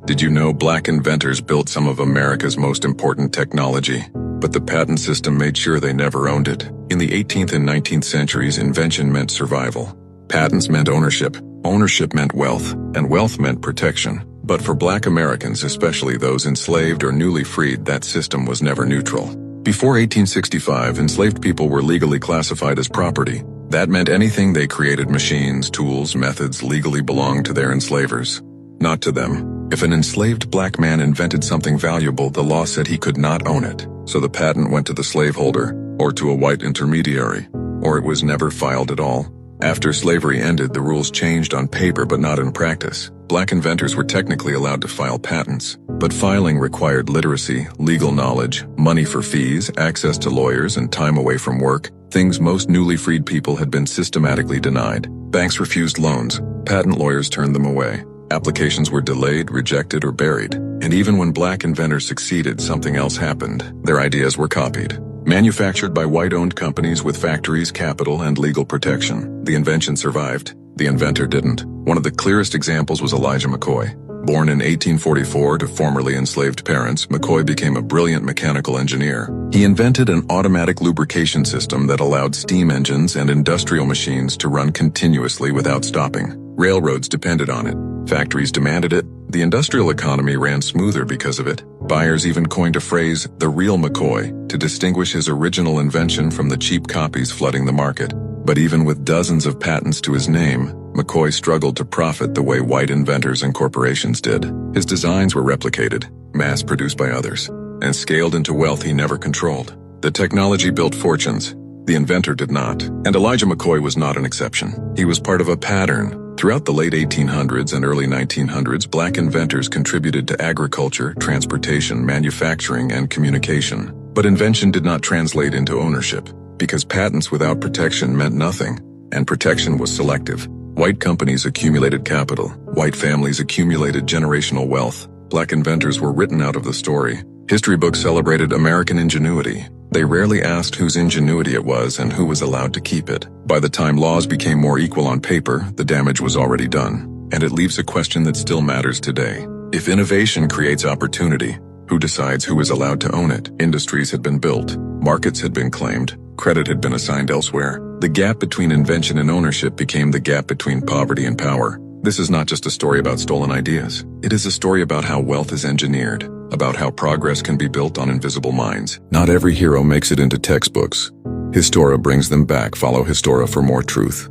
Did you know black inventors built some of America's most important technology? But the patent system made sure they never owned it. In the 18th and 19th centuries, invention meant survival. Patents meant ownership. Ownership meant wealth, and wealth meant protection. But for black Americans, especially those enslaved or newly freed, that system was never neutral. Before 1865, enslaved people were legally classified as property. That meant anything they created, machines, tools, methods, legally belonged to their enslavers. Not to them. If an enslaved black man invented something valuable, the law said he could not own it. So the patent went to the slaveholder, or to a white intermediary, or it was never filed at all. After slavery ended, the rules changed on paper but not in practice. Black inventors were technically allowed to file patents, but filing required literacy, legal knowledge, money for fees, access to lawyers, and time away from work, things most newly freed people had been systematically denied. Banks refused loans. Patent lawyers turned them away. Applications were delayed, rejected, or buried. And even when black inventors succeeded, something else happened. Their ideas were copied. Manufactured by white-owned companies with factories, capital, and legal protection. The invention survived. The inventor didn't. One of the clearest examples was Elijah McCoy. Born in 1844 to formerly enslaved parents, McCoy became a brilliant mechanical engineer. He invented an automatic lubrication system that allowed steam engines and industrial machines to run continuously without stopping. Railroads depended on it. Factories demanded it. The industrial economy ran smoother because of it. Buyers even coined a phrase, "the real McCoy," to distinguish his original invention from the cheap copies flooding the market. But even with dozens of patents to his name, McCoy struggled to profit the way white inventors and corporations did. His designs were replicated, mass-produced by others, and scaled into wealth he never controlled. The technology built fortunes. The inventor did not. And Elijah McCoy was not an exception. He was part of a pattern. Throughout the late 1800s and early 1900s, black inventors contributed to agriculture, transportation, manufacturing, and communication. But invention did not translate into ownership, because patents without protection meant nothing, and protection was selective. White companies accumulated capital. White families accumulated generational wealth. Black inventors were written out of the story. History books celebrated American ingenuity. They rarely asked whose ingenuity it was and who was allowed to keep it. By the time laws became more equal on paper, the damage was already done. And it leaves a question that still matters today. If innovation creates opportunity, who decides who is allowed to own it? Industries had been built. Markets had been claimed. Credit had been assigned elsewhere. The gap between invention and ownership became the gap between poverty and power. This is not just a story about stolen ideas. It is a story about how wealth is engineered, about how progress can be built on invisible minds. Not every hero makes it into textbooks. Histora brings them back. Follow Histora for more truth.